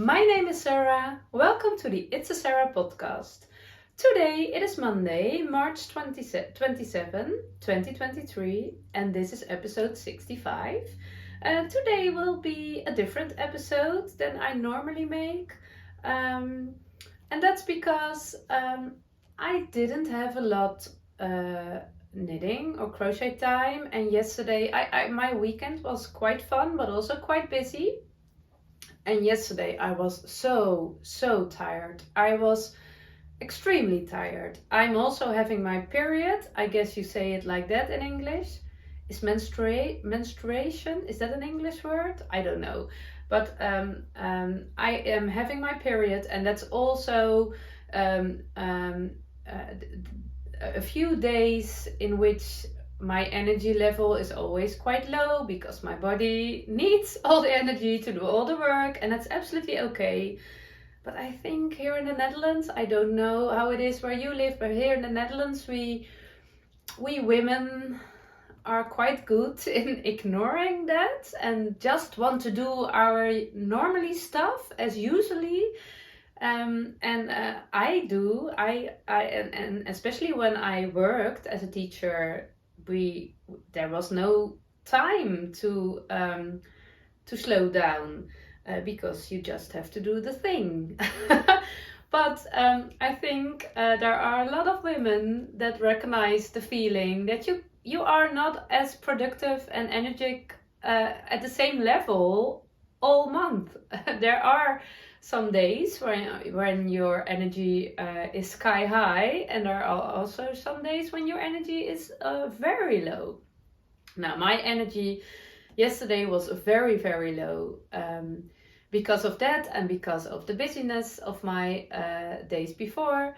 My name is Sarah. Welcome to the It's a Sarah podcast. Today it is Monday, March 27, 2023, and this is episode 65. Today will be a different episode than I normally make, and that's because I didn't have a lot knitting or crochet time, and yesterday my weekend was quite fun but also quite busy. And yesterday I was so tired. I was extremely tired. I'm also having my period. I guess you say it like that in English. Is menstruation? Is that an English word? I don't know. But I am having my period, and that's also um, um, a few days in which my energy level is always quite low because my body needs all the energy to do all the work, and that's absolutely okay. But I think here in the Netherlands, I don't know how it is where you live, but here in the Netherlands, we women are quite good in ignoring that and just want to do our normally stuff as usually. I do. And especially when I worked as a teacher, there was no time to slow down because you just have to do the thing. But I think there are a lot of women that recognize the feeling that you are not as productive and energetic at the same level all month. There are some days when your energy is sky high, and there are also some days when your energy is very low. Now, my energy yesterday was very low because of that and because of the busyness of my days before.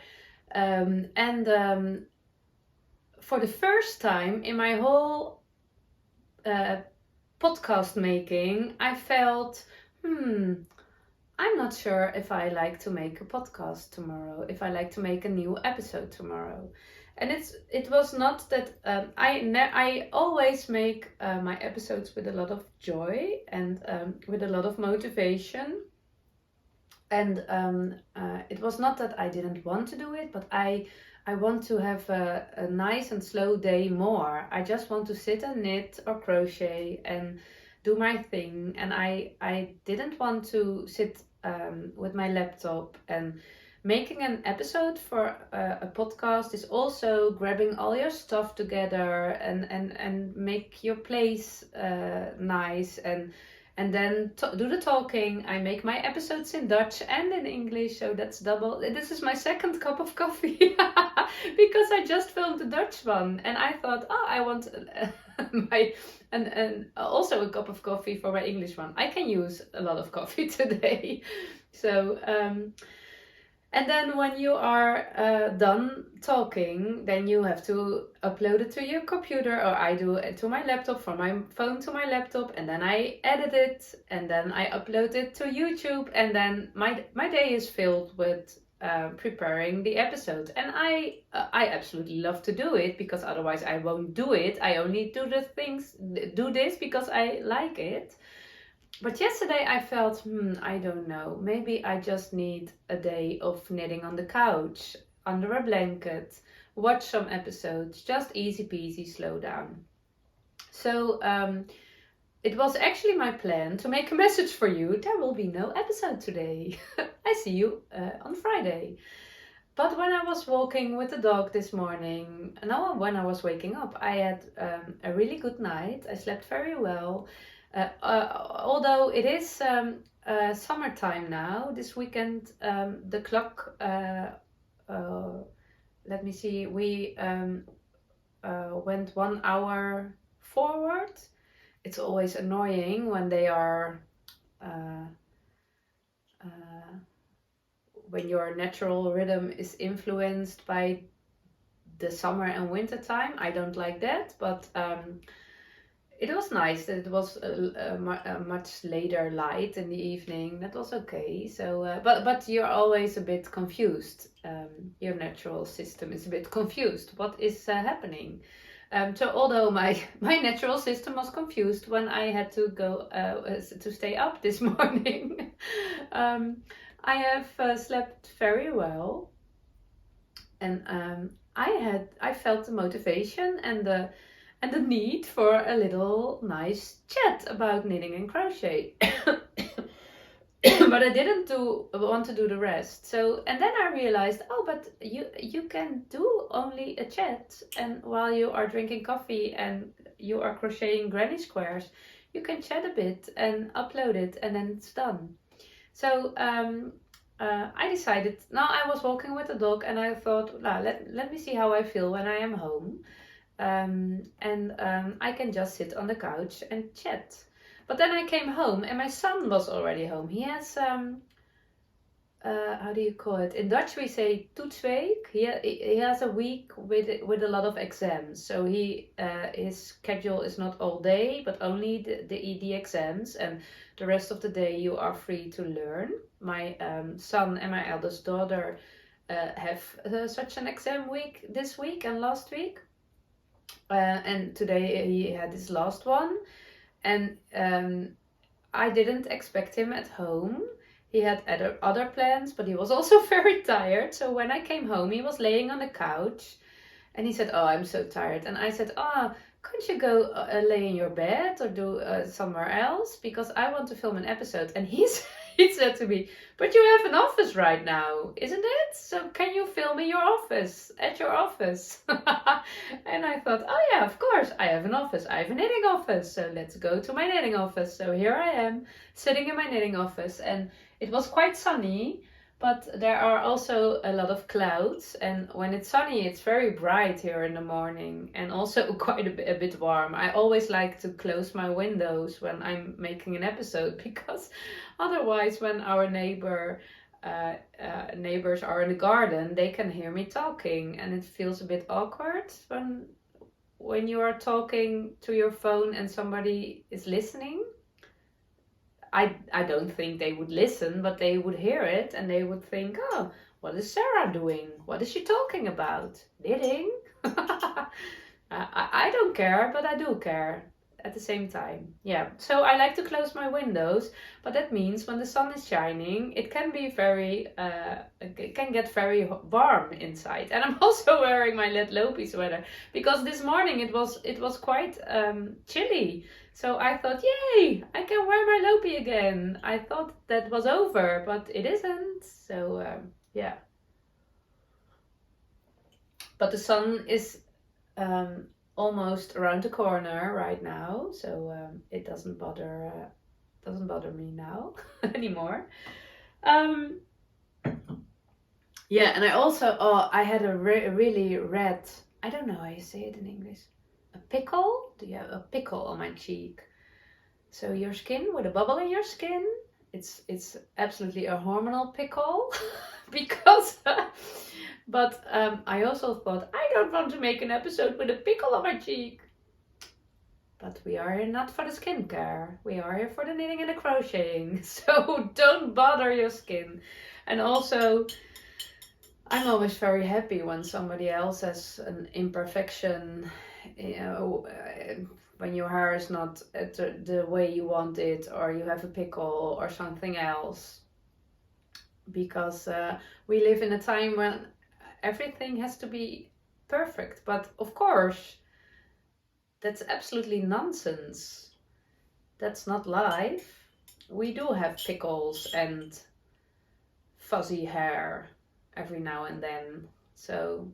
For the first time in my whole podcast making, I felt, I'm not sure if I like to make a podcast tomorrow, if I like to make a new episode tomorrow. And it was not that I always make my episodes with a lot of joy and with a lot of motivation. And it was not that I didn't want to do it, but I want to have a nice and slow day more. I just want to sit and knit or crochet and do my thing. And I didn't want to sit with my laptop. And making an episode for a podcast is also grabbing all your stuff together and make your place nice and then do the talking. I make my episodes in Dutch and in English, so that's double. This is my second cup of coffee because I just filmed the Dutch one, and I thought, I want and also a cup of coffee for my English one. I can use a lot of coffee today, so. And then when you are done talking, then you have to upload it to your computer, or I do it to my laptop, from my phone to my laptop, and then I edit it, and then I upload it to YouTube, and then my day is filled with preparing the episode. And I absolutely love to do it, because otherwise I won't do it. I only do this because I like it. But yesterday I felt, I don't know, maybe I just need a day of knitting on the couch, under a blanket, watch some episodes, just easy peasy, slow down. So it was actually my plan to make a message for you. There will be no episode today. I see you on Friday. But when I was walking with the dog this morning, when I was waking up, I had a really good night. I slept very well. Although it is summertime now, this weekend the clock, let me see, we went 1 hour forward. It's always annoying when they are, when your natural rhythm is influenced by the summer and winter time. I don't like that, but it was nice that it was a much later light in the evening. That was okay. So, but you're always a bit confused. Your natural system is a bit confused. What is happening? So although my natural system was confused when I had to go to stay up this morning, I have slept very well, and I felt the motivation and the need for a little nice chat about knitting and crochet. But I didn't want to do the rest. So, and then I realized, oh, but you can do only a chat, and while you are drinking coffee and you are crocheting granny squares, you can chat a bit and upload it, and then it's done. So I decided. Now I was walking with the dog, and I thought, let me see how I feel when I am home, and I can just sit on the couch and chat. But then I came home and my son was already home. He has, how do you call it? In Dutch we say toetsweek. He has a week with a lot of exams. So his schedule is not all day, but only the exams. And the rest of the day you are free to learn. My son and my eldest daughter have such an exam week this week and last week. And today he had his last one. And I didn't expect him at home. He had other plans, but he was also very tired. So when I came home, he was laying on the couch and he said, "Oh, I'm so tired." And I said, "Oh, couldn't you go lay in your bed or do somewhere else? Because I want to film an episode." And he said to me, "But you have an office right now, isn't it? So can you film in your office, at your office?" And I thought, oh yeah, of course, I have an office. I have a knitting office. So let's go to my knitting office. So here I am, sitting in my knitting office. And it was quite sunny, but there are also a lot of clouds. And when it's sunny, it's very bright here in the morning and also quite a bit warm. I always like to close my windows when I'm making an episode because otherwise when our neighbors are in the garden, they can hear me talking and it feels a bit awkward when you are talking to your phone and somebody is listening. I don't think they would listen, but they would hear it and they would think, oh, what is Sarah doing? What is she talking about? Knitting? I don't care, but I do care at the same time. Yeah, so I like to close my windows, but that means when the sun is shining, it can be it can get very warm inside. And I'm also wearing my Let Lopi sweater because this morning it was quite chilly. So I thought, yay, I can wear my Lopi again. I thought that was over, but it isn't. So yeah. But the sun is almost around the corner right now, so it doesn't bother me now anymore. Yeah, and I also I had a really red, I don't know how you say it in English, a pickle. Do you have a pickle on my cheek? So your skin with a bubble in your skin. It's absolutely a hormonal pickle because. But I also thought, I don't want to make an episode with a pickle on my cheek. But we are here not for the skincare. We are here for the knitting and the crocheting. So don't bother your skin. And also, I'm always very happy when somebody else has an imperfection. When your hair is not the way you want it, or you have a pickle or something else. Because we live in a time when everything has to be perfect. But of course, that's absolutely nonsense. That's not life. We do have pickles and fuzzy hair every now and then. So,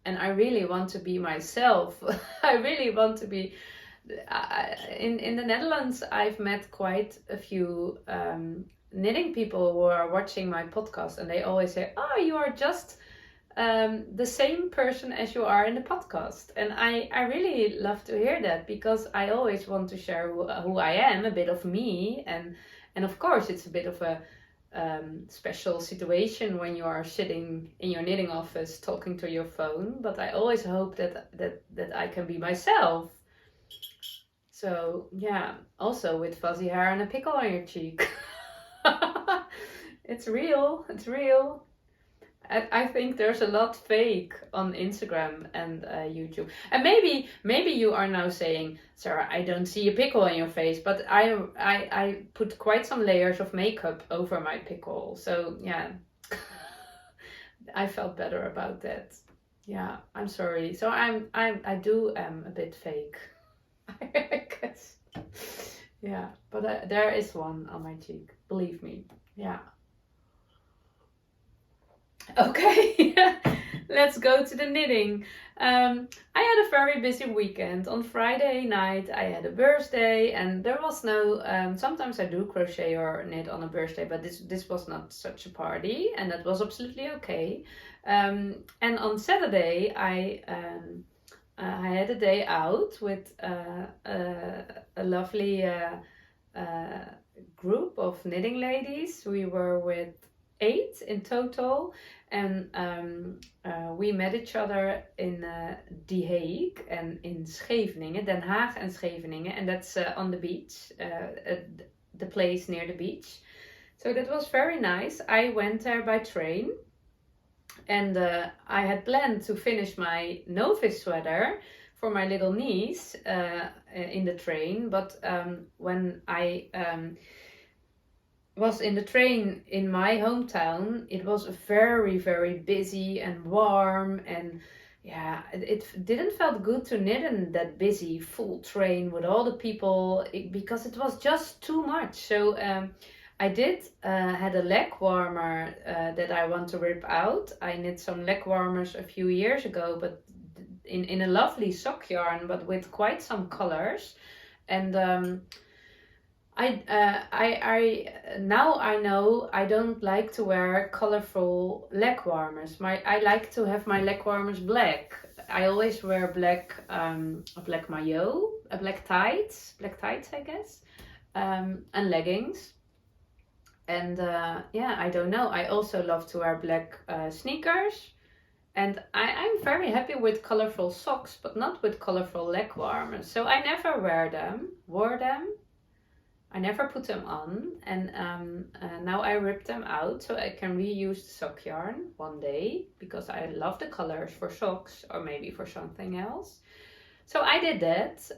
and I really want to be myself. I really want to be. In the Netherlands, I've met quite a few knitting people who are watching my podcast, and they always say, "Oh, you are just the same person as you are in the podcast." And I really love to hear that because I always want to share who I am, a bit of me, and of course it's a bit of a special situation when you are sitting in your knitting office talking to your phone, but I always hope that I can be myself. So yeah, also with fuzzy hair and a pickle on your cheek. It's real. I think there's a lot fake on Instagram and YouTube. And maybe you are now saying, Sarah, I don't see a pickle on your face, but I put quite some layers of makeup over my pickle. So yeah, I felt better about that. Yeah, I'm sorry. So I do am a bit fake, I guess. Yeah, but there is one on my cheek. Believe me. Yeah. Okay, let's go to the knitting. I had a very busy weekend. On Friday night, I had a birthday, and there was no. Sometimes I do crochet or knit on a birthday, but this was not such a party, and that was absolutely okay. And on Saturday, I had a day out with a lovely group of knitting ladies. We were with 8 in total, and we met each other in The Hague and in Scheveningen, Den Haag and Scheveningen, and that's on the beach, the place near the beach. So that was very nice. I went there by train, and I had planned to finish my novice sweater for my little niece in the train, but when I was in the train in my hometown, it was very, very busy and warm, and yeah, it didn't felt good to knit in that busy full train with all the people because it was just too much. So I did had a leg warmer that I want to rip out. I knit some leg warmers a few years ago, but in a lovely sock yarn, but with quite some colors. And I now I know I don't like to wear colorful leg warmers. I like to have my leg warmers black. I always wear black, a black maillot, a black tights, I guess, and leggings. And yeah, I don't know. I also love to wear black sneakers. And I'm very happy with colorful socks, but not with colorful leg warmers. So I never wore them. I never put them on, and now I rip them out so I can reuse the sock yarn one day because I love the colors for socks or maybe for something else. So I did that,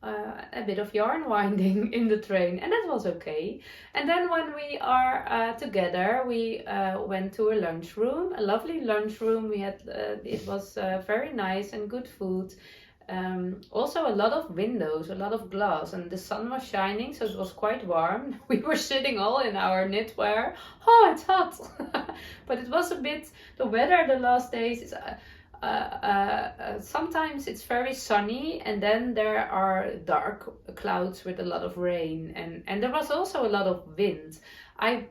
a bit of yarn winding in the train, and that was okay. And then when we are together, we went to a lunchroom, a lovely lunchroom. We had it was very nice and good food. Also a lot of windows, a lot of glass, and the sun was shining, so it was quite warm. We were sitting all in our knitwear. Oh, it's hot! But it was a bit, the weather the last days is sometimes it's very sunny, and then there are dark clouds with a lot of rain, and there was also a lot of wind. I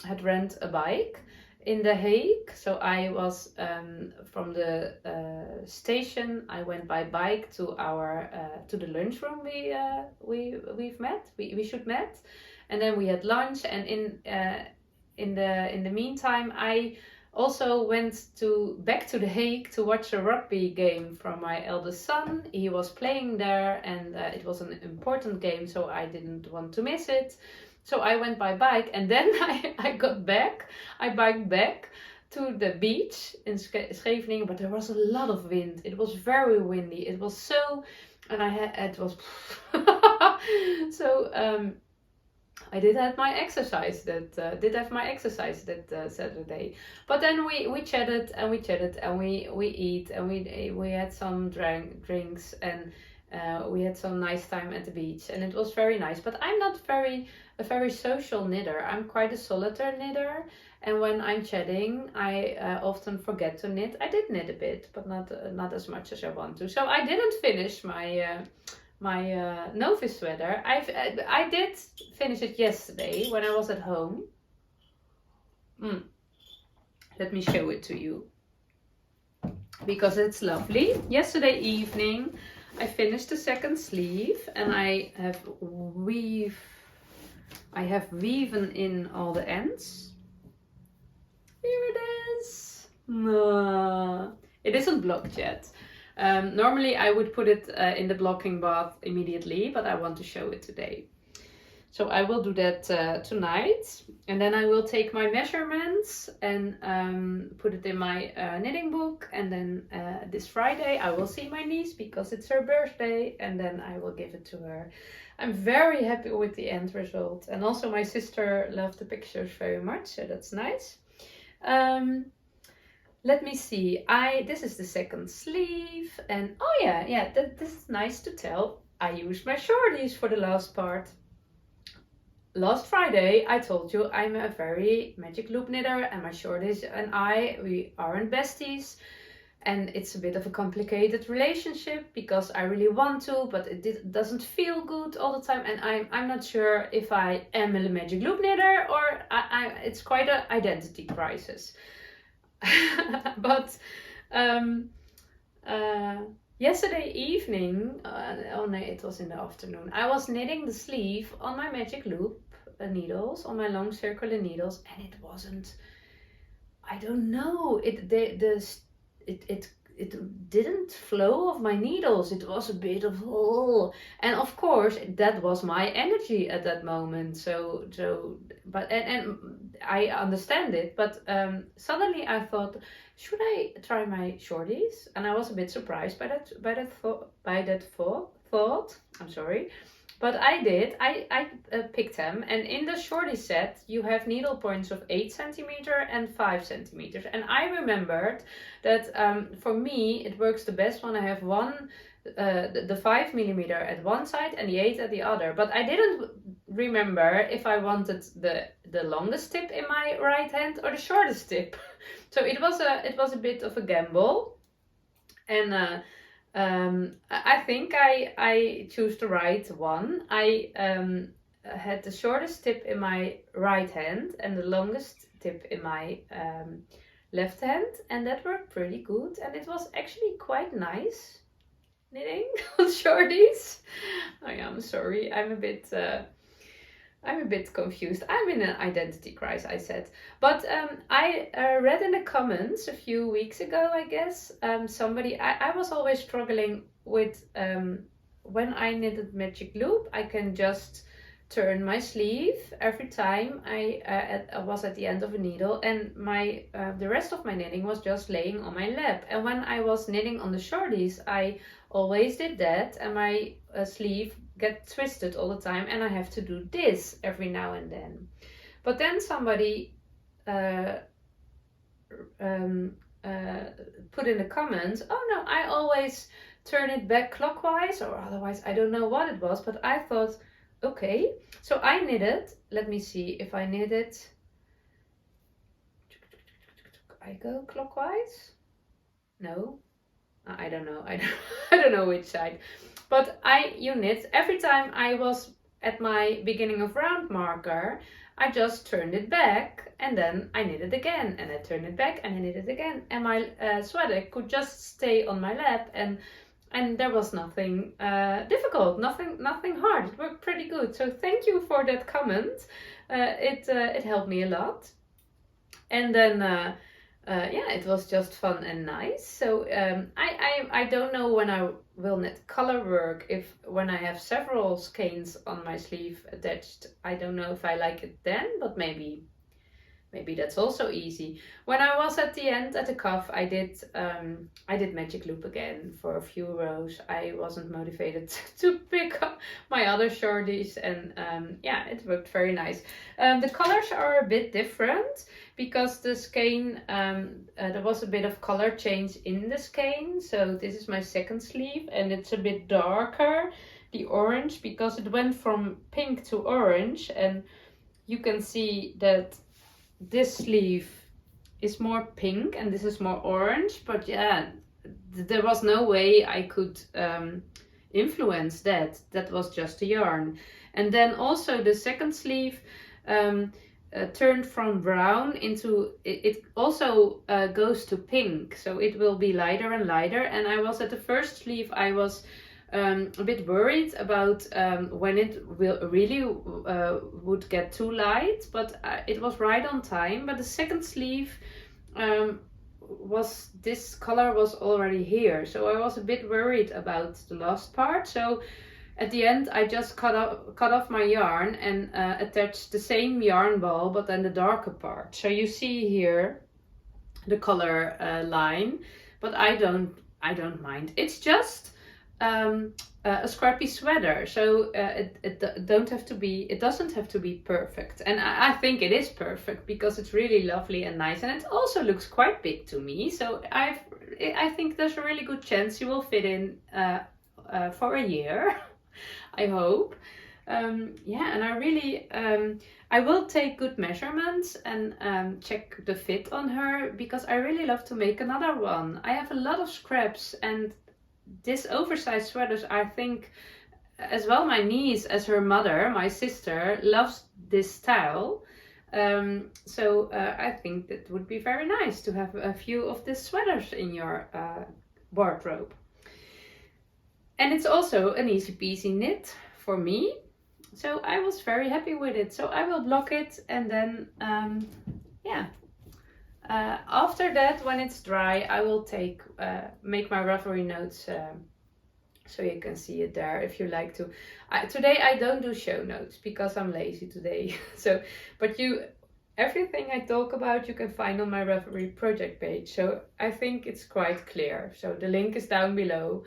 had rent a bike in The Hague, so I was from the station. I went by bike to our to the lunchroom we should met, and then we had lunch. And in the meantime, I also went back to The Hague to watch a rugby game from my eldest son. He was playing there, and it was an important game, so I didn't want to miss it. So I went by bike, and then I got back. I biked back to the beach in Scheveningen, but there was a lot of wind. It was very windy. It was so, and it was so. I did have my exercise that Saturday, but then we chatted and we eat and we had some drinks, and we had some nice time at the beach, and it was very nice. But I'm not a very social knitter. I'm quite a solitaire knitter, and when I'm chatting, I often forget to knit. I did knit a bit, but not as much as I want to. So I didn't finish my novice sweater. I did finish it yesterday when I was at home. Let me show it to you because it's lovely. Yesterday evening I finished the second sleeve, and I have woven in all the ends. Here it is. It isn't blocked yet. Normally I would put it in the blocking bath immediately, but I want to show it today. So I will do that tonight, and then I will take my measurements and put it in my knitting book, and then this Friday I will see my niece because it's her birthday, and then I will give it to her. I'm very happy with the end result, and also my sister loved the pictures very much, so that's nice. Let me see. This is the second sleeve, and oh yeah, this is nice to tell. I used my shorties for the last part. Last Friday, I told you I'm a very magic loop knitter, and my shorties and we aren't besties. And it's a bit of a complicated relationship because I really want to, but it doesn't feel good all the time. And I'm not sure if I am a magic loop knitter or it's quite an identity crisis. But yesterday evening, oh no, it was in the afternoon, I was knitting the sleeve on my magic loop needles, on my long circular needles, and it wasn't, I don't know, it didn't flow of my needles. It was a bit of and of course that was my energy at that moment. But I understand it, but suddenly I thought, should I try my shorties? And I was a bit surprised by that thought. I'm sorry. But I did. I picked them, and in the shorty set you have needle points of 8 centimeter and 5 centimeters. And I remembered that for me it works the best when I have the 5 millimeter at one side and the 8 at the other. But I didn't remember if I wanted the longest tip in my right hand or the shortest tip. So it was a bit of a gamble, and I think I choose the right one. I had the shortest tip in my right hand and the longest tip in my left hand, and that worked pretty good. And it was actually quite nice knitting on shorties. Oh yeah, I'm sorry. I'm a bit confused. I'm in an identity crisis, I said. But I read in the comments a few weeks ago, I guess, somebody, I was always struggling with, when I knitted magic loop, I can just turn my sleeve every time I was at the end of a needle, and the rest of my knitting was just laying on my lap. And when I was knitting on the shorties, I always did that, and my sleeve get twisted all the time, and I have to do this every now and then. But then somebody put in the comments, oh no, I always turn it back clockwise, or otherwise I don't know what it was, but I thought, okay, so I knitted, let me see if I knit it, I go clockwise? No, I don't know, I don't know which side. But you knit, every time I was at my beginning of round marker, I just turned it back, and then I knit it again, and I turned it back and I knit it again, and my sweater could just stay on my lap, and there was nothing difficult, nothing hard. It worked pretty good. So thank you for that comment. It helped me a lot. And then yeah, it was just fun and nice. So I don't know when I will knit color work, when I have several skeins on my sleeve attached. I don't know if I like it then, but maybe that's also easy. When I was at the end at the cuff, I did magic loop again for a few rows. I wasn't motivated to pick up my other shorties, and yeah, it worked very nice. The colors are a bit different because the skein, there was a bit of color change in the skein. So this is my second sleeve, and it's a bit darker, the orange, because it went from pink to orange, and you can see that this sleeve is more pink and this is more orange, but yeah, there was no way I could influence that. That was just a yarn. And then also the second sleeve turned from brown into, it also goes to pink, so it will be lighter and lighter. And I was at the first sleeve, I was a bit worried about when it really would get too light, but it was right on time. But the second sleeve this color was already here, so I was a bit worried about the last part. So At the end, I just cut off my yarn and attached the same yarn ball, but then the darker part. So you see here the color line, but I don't mind. It's just a scrappy sweater, so it doesn't have to be perfect. And I think it is perfect because it's really lovely and nice, and it also looks quite big to me. So I think there's a really good chance you will fit in for a year. I hope. Yeah, and I really I will take good measurements and check the fit on her, because I really love to make another one. I have a lot of scraps, and this oversized sweaters, I think, as well my niece as her mother, my sister, loves this style. So I think that would be very nice to have a few of these sweaters in your wardrobe. And it's also an easy peasy knit for me. So I was very happy with it. So I will block it, and then, after that, when it's dry, I will make my Ravelry notes, so you can see it there if you like to. Today I don't do show notes because I'm lazy today. But everything I talk about you can find on my Ravelry project page. So I think it's quite clear. So the link is down below.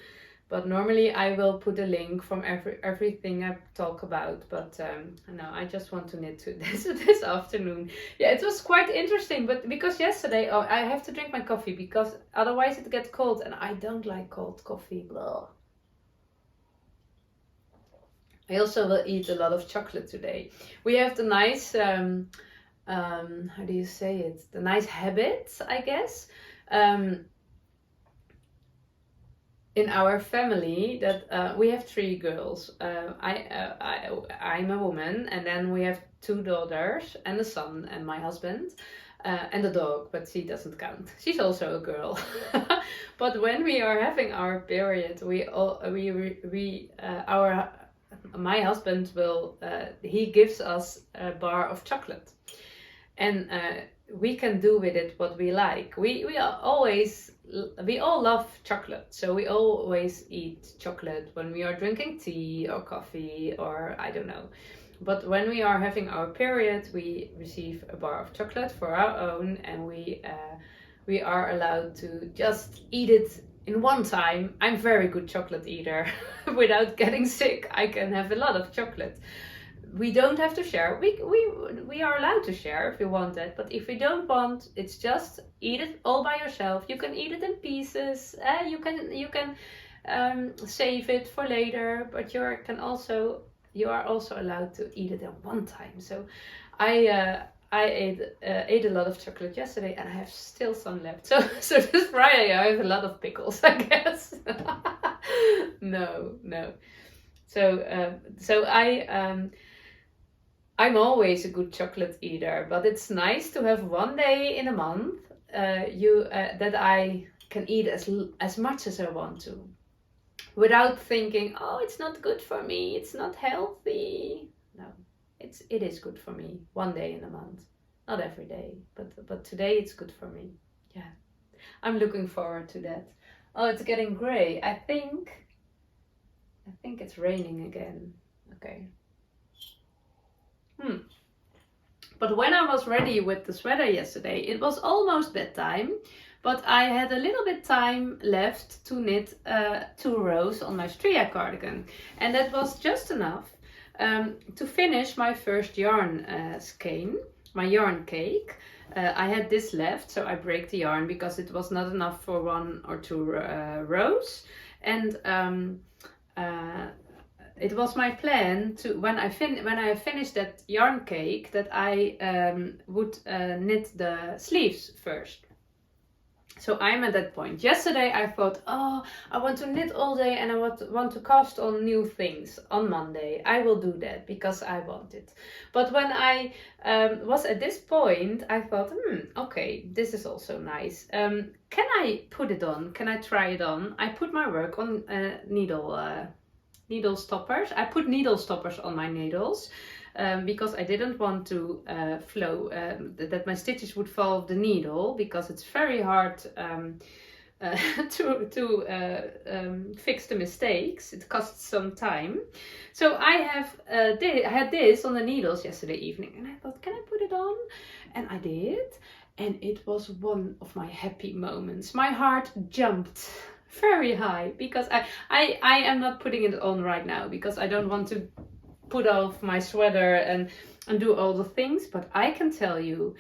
But normally I will put a link from everything I talk about. But no, I just want to knit this afternoon. Yeah, it was quite interesting. But because yesterday, I have to drink my coffee because otherwise it gets cold. And I don't like cold coffee. Blah. I also will eat a lot of chocolate today. We have the nice, how do you say it? The nice habit, I guess. In our family, that we have 3 girls. I'm a woman, and then we have 2 daughters and a son, and my husband, and a dog, but she doesn't count. She's also a girl. But when we are having our period, my husband he gives us a bar of chocolate, and we can do with it what we like. We all love chocolate, so we always eat chocolate when we are drinking tea or coffee or I don't know. But when we are having our period, we receive a bar of chocolate for our own, and we are allowed to just eat it in one time. I'm very good chocolate eater. Without getting sick, I can have a lot of chocolate. We don't have to share. We are allowed to share if we want it, but if we don't want, it's just eat it all by yourself. You can eat it in pieces. You can save it for later, but you are also allowed to eat it at one time. So I ate a lot of chocolate yesterday, and I have still some left. So this Friday I have a lot of pickles, I guess. No. So I'm always a good chocolate eater, but it's nice to have one day in a month that I can eat as much as I want to, without thinking, oh, it's not good for me, it's not healthy. No, it is good for me one day in a month, not every day, but today it's good for me. Yeah, I'm looking forward to that. Oh, it's getting grey. I think it's raining again. Okay. But when I was ready with the sweater yesterday, it was almost bedtime, but I had a little bit time left to knit 2 rows on my Stria cardigan, and that was just enough to finish my first yarn skein, my yarn cake. I had this left, so I break the yarn because it was not enough for 1 or 2 rows, and it was my plan to when I finished that yarn cake that I would knit the sleeves first. So I'm at that point. Yesterday I thought, oh, I want to knit all day and I want to cast on new things on Monday. I will do that because I want it. But when I was at this point, I thought, okay, this is also nice. Can I put it on? Can I try it on? I put my work on needle stoppers. I put needle stoppers on my needles because I didn't want to that my stitches would fall off the needle, because it's very hard to fix the mistakes. It costs some time. So I had this on the needles yesterday evening, and I thought, can I put it on? And I did, and it was one of my happy moments. My heart jumped very high because I am not putting it on right now because I don't want to put off my sweater and do all the things, but I can tell you,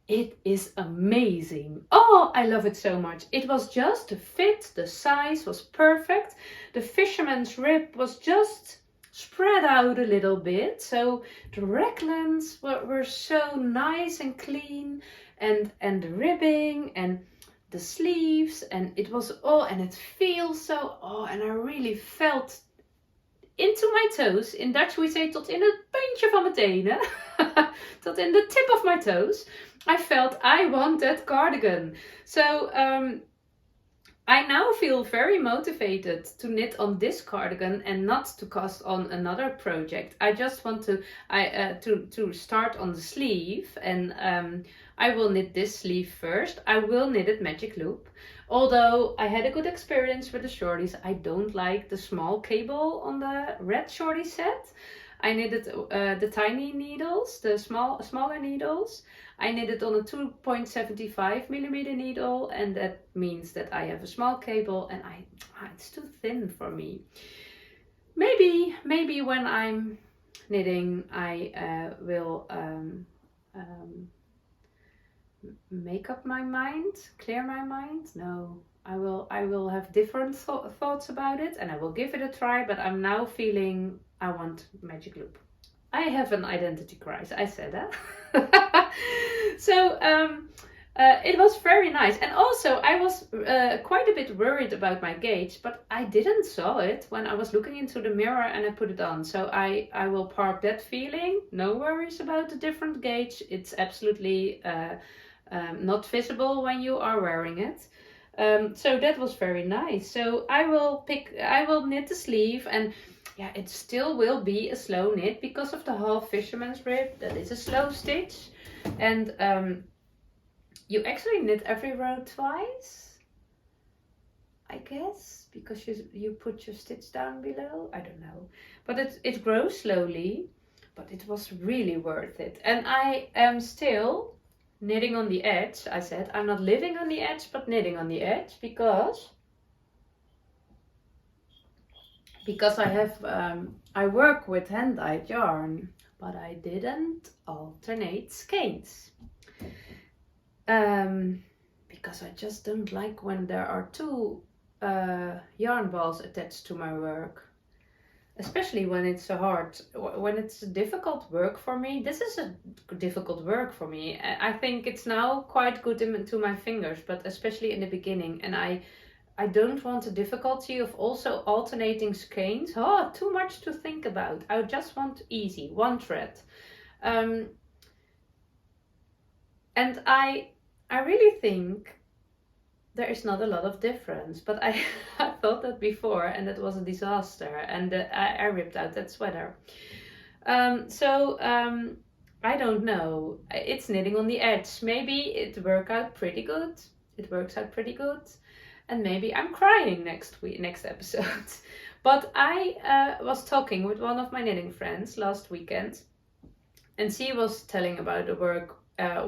it is amazing. Oh, I love it so much. It was just the fit, the size was perfect. The fisherman's rib was just spread out a little bit. So the raglans were so nice and clean, and the ribbing and the sleeves, and it was all, and it feels so, and I really felt into my toes. In Dutch we say tot in het puntje van mijn tenen. Tot in the tip of my toes. I felt I want that cardigan. So I now feel very motivated to knit on this cardigan and not to cast on another project. I just want to start on the sleeve, and I will knit this sleeve first. I will knit it magic loop. Although I had a good experience with the shorties, I don't like the small cable on the red shorty set. I knitted the tiny needles, the smaller needles. I knitted on a 2.75 millimeter needle, and that means that I have a small cable, and it's too thin for me. Maybe when I'm knitting, I will make up my mind, clear my mind. No, I will have different thoughts about it, and I will give it a try. But I'm now feeling I want magic loop. I have an identity crisis. I said that. So it was very nice, and also I was quite a bit worried about my gauge, but I didn't saw it when I was looking into the mirror and I put it on. So I will park that feeling. No worries about the different gauge. It's absolutely not visible when you are wearing it. So that was very nice. So I will knit the sleeve, and yeah, it still will be a slow knit because of the half fisherman's rib. That is a slow stitch, and you actually knit every row twice, I guess, because you put your stitch down below. I don't know, but it grows slowly, but it was really worth it. And I am still knitting on the edge. I said I'm not living on the edge, but knitting on the edge because I have I work with hand-dyed yarn, but I didn't alternate skeins because I just don't like when there are two yarn balls attached to my work, especially when it's a difficult work for me. This is a difficult work for me. I think it's now quite good into my fingers, but especially in the beginning, and I don't want the difficulty of also alternating skeins. Too much to think about. I just want easy, one thread. And I really think there is not a lot of difference, but I thought that before, and that was a disaster, and I ripped out that sweater. So I don't know. It's knitting on the edge. Maybe it works out pretty good. And maybe I'm crying next episode. But I was talking with one of my knitting friends last weekend, and she was telling about the work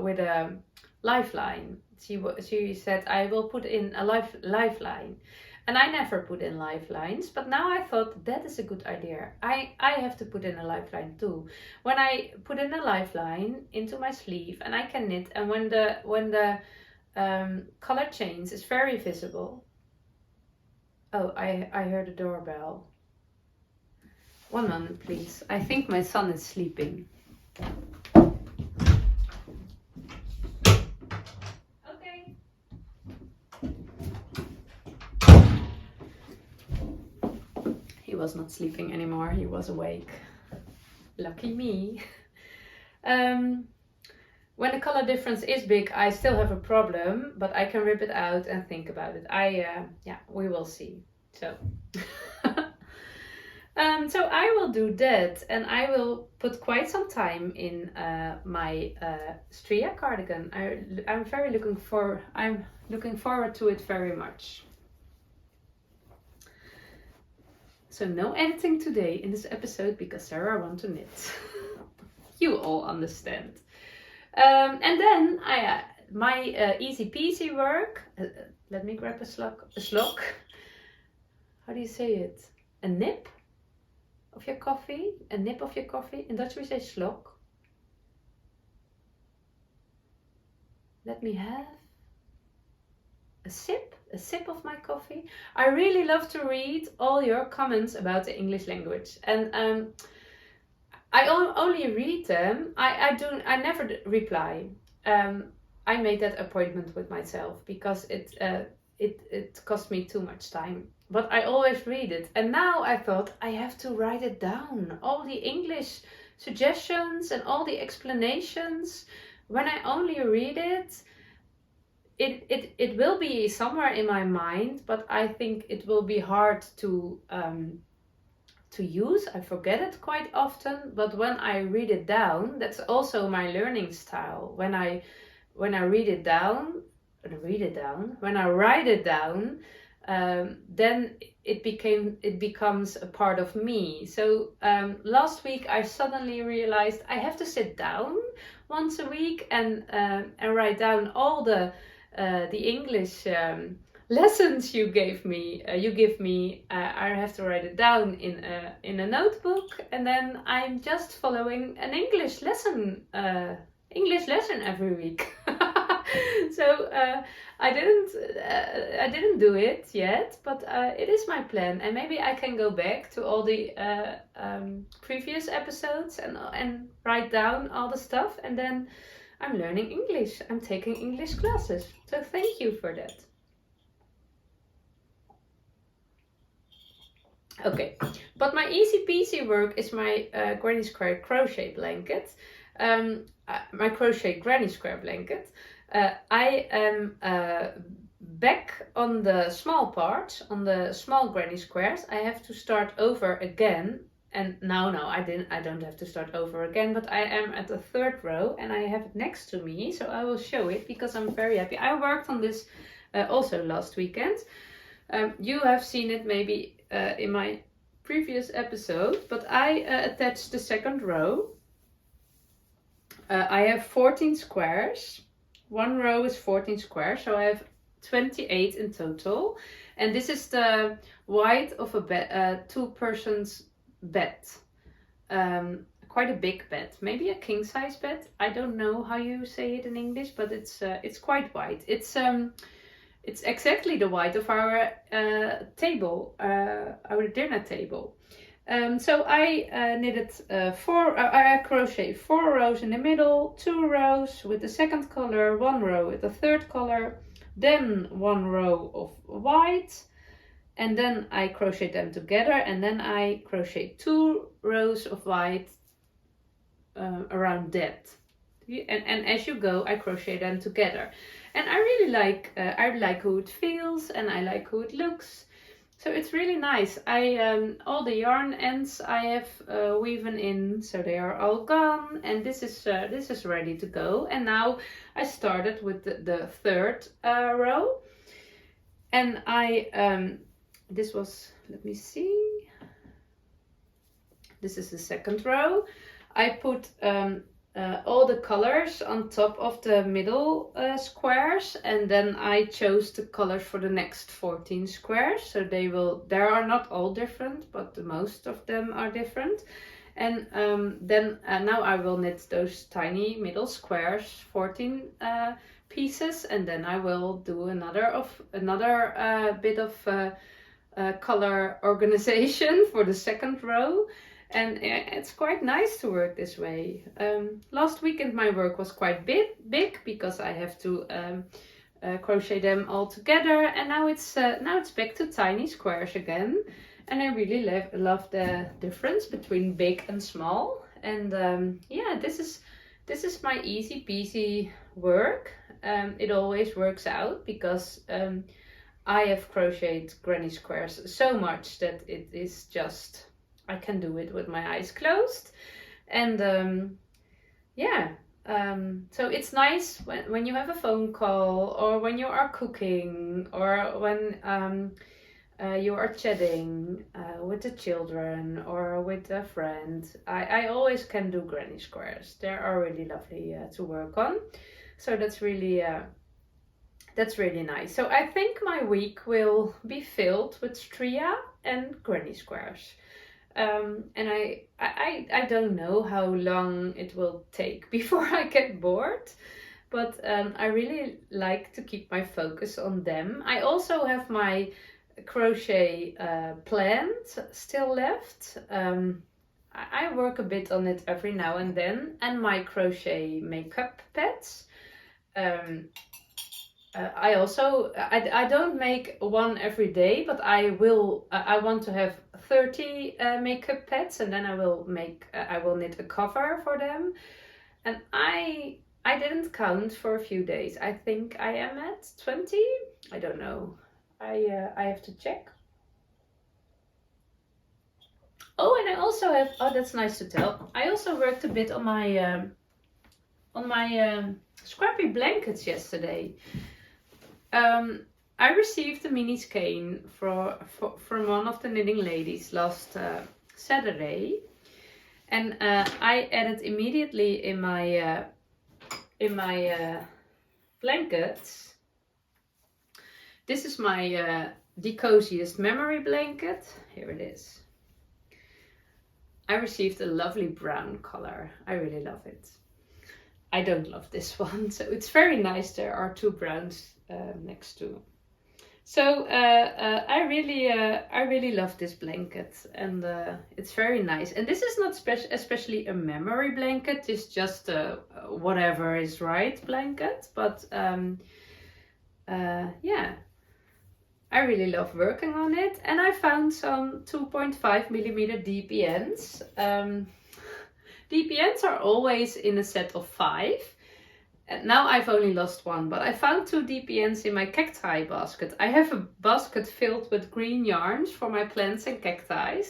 with a lifeline. She said, I will put in a lifeline. And I never put in lifelines, but now I thought that is a good idea. I have to put in a lifeline too. When I put in a lifeline into my sleeve, and I can knit, and when the color change is very visible. Oh, I heard a doorbell. One moment, please. I think my son is sleeping. Okay. He was not sleeping anymore. He was awake. Lucky me. When the color difference is big, I still have a problem, but I can rip it out and think about it. We will see. So, So I will do that, and I will put quite some time in my Stria cardigan. I'm looking forward to it very much. So no editing today in this episode because Sarah wants to knit. You all understand. And then my easy peasy work. Let me grab a slok. How do you say it? A nip of your coffee. A nip of your coffee. In Dutch we say slok. Let me have a sip of my coffee. I really love to read all your comments about the English language, and I only read them. I never reply. I made that appointment with myself because it cost me too much time. But I always read it, and now I thought I have to write it down. All the English suggestions and all the explanations. When I only read it, it will be somewhere in my mind, but I think it will be hard to use. I forget it quite often, but when I read it down, that's also my learning style. When I read it down, when I write it down, then it becomes a part of me. So last week I suddenly realized I have to sit down once a week and write down all the English lessons you give me. I have to write it down in a notebook, and then I'm just following an English lesson every week. So I didn't do it yet, but it is my plan, and maybe I can go back to all the previous episodes and write down all the stuff, and then I'm learning English. I'm taking English classes. So thank you for that. Okay, but my easy peasy work is my granny square crochet blanket. My crochet granny square blanket. I am back on the small part, on the small granny squares. I have to start over again. And no, I don't have to start over again, but I am at the third row and I have it next to me, so I will show it because I'm very happy. I worked on this also last weekend. You have seen it maybe in my previous episode, but I attached the second row. I have 14 squares. One row is 14 squares, so I have 28 in total. And this is the height of a two-person's bed. Quite a big bed, maybe a king size bed. I don't know how you say it in English, but it's quite wide. It's exactly the height of our table, our dinner table. So I knitted I crochet 4 rows in the middle, 2 rows with the second color, 1 row with the third color, then 1 row of white, and then I crochet them together, and then I crochet 2 rows of white around that. And as you go, I crochet them together. And I really like how it feels, and I like how it looks. So it's really nice. All the yarn ends I have woven in, so they are all gone, and this is ready to go. And now I started with the third row, and this was, let me see, this is the second row. I put all the colors on top of the middle squares, and then I chose the colors for the next 14 squares. So they are not all different, but the most of them are different. And then now I will knit those tiny middle squares, 14 pieces, and then I will do another bit of color organization for the second row. And it's quite nice to work this way. Last weekend my work was quite big because I have to crochet them all together, and now it's back to tiny squares again. And I really love the difference between big and small. And yeah, this is my easy peasy work. It always works out because I have crocheted granny squares so much that it is just I can do it with my eyes closed. And so it's nice when you have a phone call, or when you are cooking, or when you are chatting with the children or with a friend. I always can do granny squares. They are really lovely to work on. So that's really nice. So I think my week will be filled with Stria and granny squares. And I don't know how long it will take before I get bored, but I really like to keep my focus on them. I also have my crochet plant still left. I work a bit on it every now and then, and my crochet makeup pads. I also I don't make one every day, but I want to have 30 makeup pads, and then I will knit a cover for them. And I didn't count for a few days. I think I am at 20. I don't know. I have to check. Oh, and I also have, that's nice to tell. I also worked a bit on my scrappy blankets yesterday. I received a mini skein from one of the knitting ladies last Saturday, and I added immediately in my blankets. This is my The Coziest Memory blanket. Here it is. I received a lovely brown color. I really love it. I don't love this one, so it's very nice. There are two browns next to. So I really love this blanket, and it's very nice. And this is not especially a memory blanket. It's just whatever is right blanket. But yeah, I really love working on it. And I found some 2.5 millimeter DPNs. DPNs are always in a set of 5. And now I've only lost one, but I found 2 DPNs in my cacti basket. I have a basket filled with green yarns for my plants and cacti.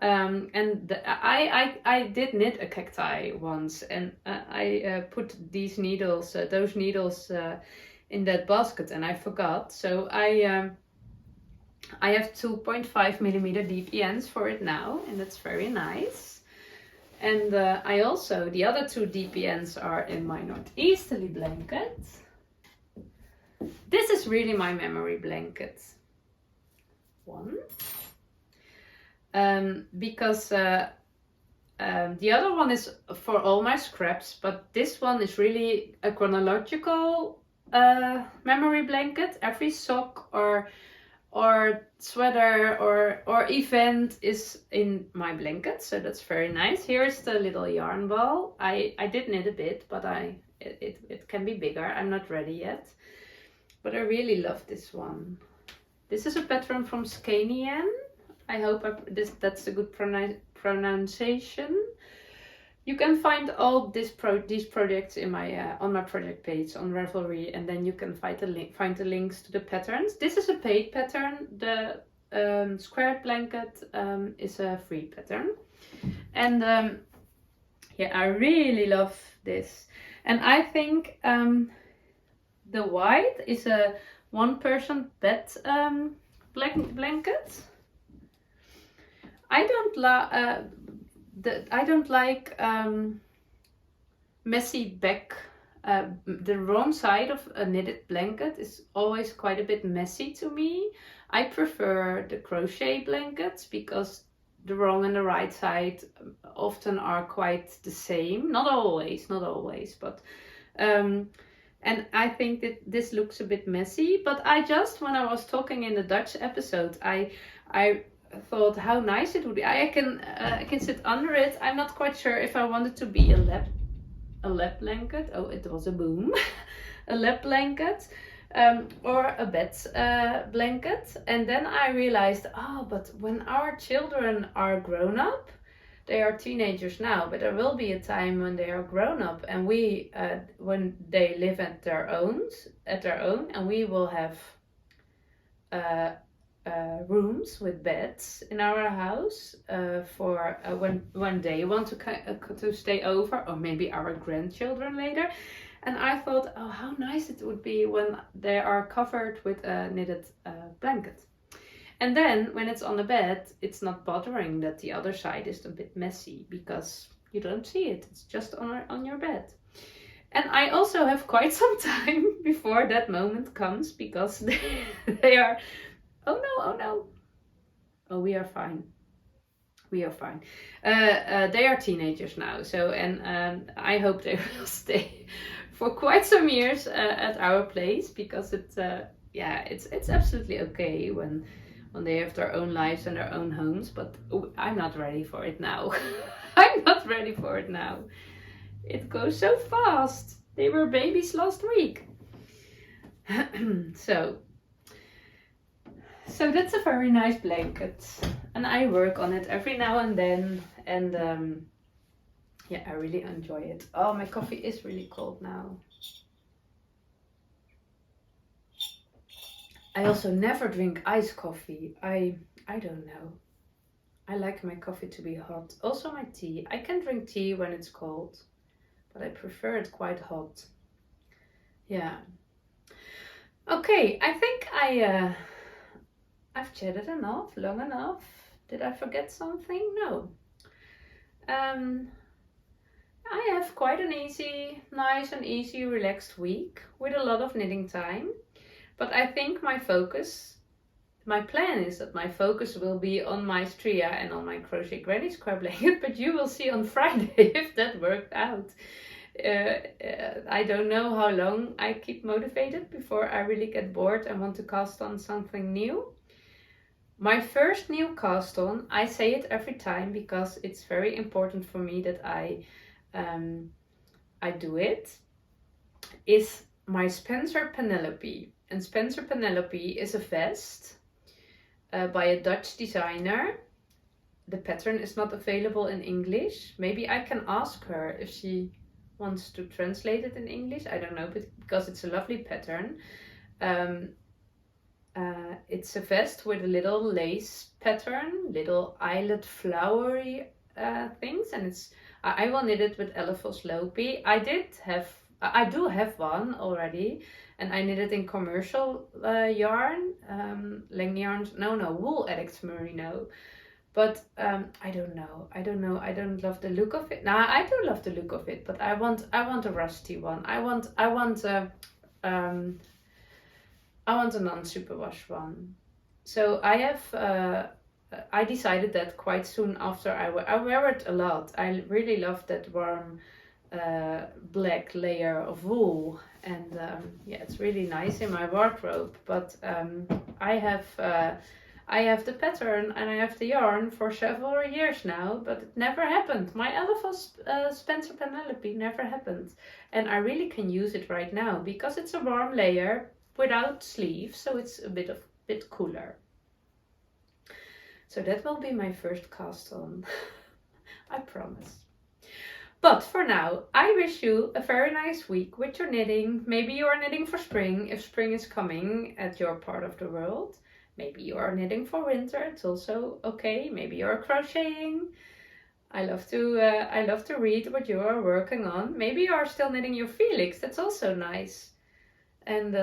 I did knit a cacti once, and I put these needles, those needles in that basket, and I forgot. So I have 2.5 millimeter DPNs for it now, and that's very nice. And I also, the other 2 DPNs are in my northeasterly blanket. This is really my memory blanket. One. Because the other one is for all my scraps, but this one is really a chronological memory blanket. Every sock or sweater or event is in my blanket, so that's very nice. Here's the little yarn ball. I did knit a bit, but it can be bigger. I'm not ready yet, but I really love this one. This is a pattern from Scanian. I hope that's a good pronunciation. You can find all these projects in my on my project page on Ravelry, and then you can find the links to the patterns. This is a paid pattern. The squared blanket is a free pattern, and yeah, I really love this. And I think the white is a 1-person bed blanket. I don't like messy back. The wrong side of a knitted blanket is always quite a bit messy to me. I prefer the crochet blankets because the wrong and the right side often are quite the same. Not always, but and I think that this looks a bit messy. But when I was talking in the Dutch episode, I thought how nice it would be. I can sit under it. I'm not quite sure if I want it to be a lap blanket. Oh, it was a boom. A lap blanket, or a bed blanket. And then I realized, but when our children are grown up, they are teenagers now, but there will be a time when they are grown up, and when they live at their own, and we will have rooms with beds in our house for when they want to stay over, or maybe our grandchildren later. And I thought, oh, how nice it would be when they are covered with a knitted blanket. And then when it's on the bed, it's not bothering that the other side is a bit messy, because you don't see it. It's just on your bed. And I also have quite some time before that moment comes, because they are, oh no, oh, we are fine. We are fine. They are teenagers now, so, and I hope they will stay for quite some years at our place, because it's absolutely okay when they have their own lives and their own homes, but I'm not ready for it now. I'm not ready for it now. It goes so fast. They were babies last week. So that's a very nice blanket, and I work on it every now and then, and I really enjoy it. Oh, my coffee is really cold now. I also never drink iced coffee. I don't know. I like my coffee to be hot. Also my tea. I can drink tea when it's cold, but I prefer it quite hot. Yeah. Okay, I think I've chatted enough, long enough. Did I forget something? No. I have quite an nice and easy, relaxed week with a lot of knitting time. But I think my plan is that my focus will be on my Stria and on my crochet granny square blanket, but you will see on Friday if that worked out. I don't know how long I keep motivated before I really get bored and want to cast on something new. My first new cast on, I say it every time because it's very important for me that I do it, is my Spencer Penelope. And Spencer Penelope is a vest by a Dutch designer. The pattern is not available in English. Maybe I can ask her if she wants to translate it in English. I don't know, but because it's a lovely pattern. It's a vest with a little lace pattern, little eyelet flowery things, and I will knit it with Elephos Lopi. I do have one already, and I knit it in commercial yarn, Lang yarns. No, Wool Addict Merino. But I don't know. I don't love the look of it. Nah, I do love the look of it, but I want a rusty one. I want a non-superwash one. So I decided that quite soon after I wear it a lot. I really love that warm black layer of wool, and it's really nice in my wardrobe. But I have the pattern and I have the yarn for several years now, but it never happened. My Elephos Spencer Penelope never happened, and I really can use it right now because it's a warm layer without sleeves, so it's a bit cooler. So that will be my first cast on. I promise. But for now, I wish you a very nice week with your knitting. Maybe you are knitting for spring, if spring is coming at your part of the world. Maybe you are knitting for winter, it's also okay. Maybe you are crocheting. I love to read what you are working on. Maybe you are still knitting your Felix, that's also nice. And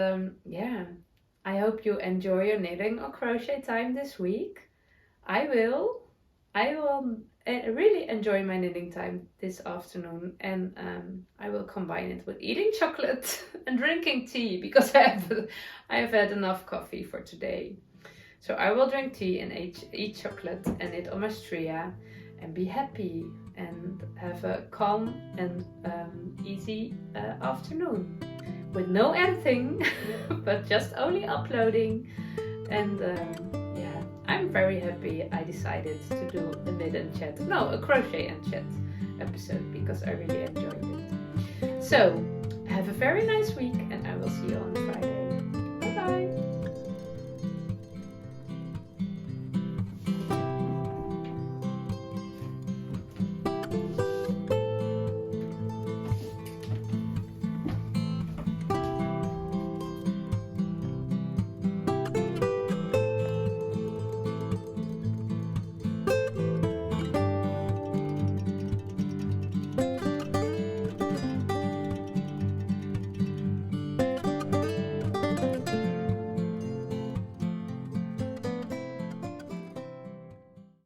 I hope you enjoy your knitting or crochet time this week. I will really enjoy my knitting time this afternoon, and I will combine it with eating chocolate and drinking tea because I have had enough coffee for today. So I will drink tea and eat chocolate and knit on my Stria and be happy and have a calm and easy afternoon with no editing, but just only uploading. And I'm very happy I decided to do a knit and chat, a crochet and chat episode because I really enjoyed it. So have a very nice week, and I will see you on Friday.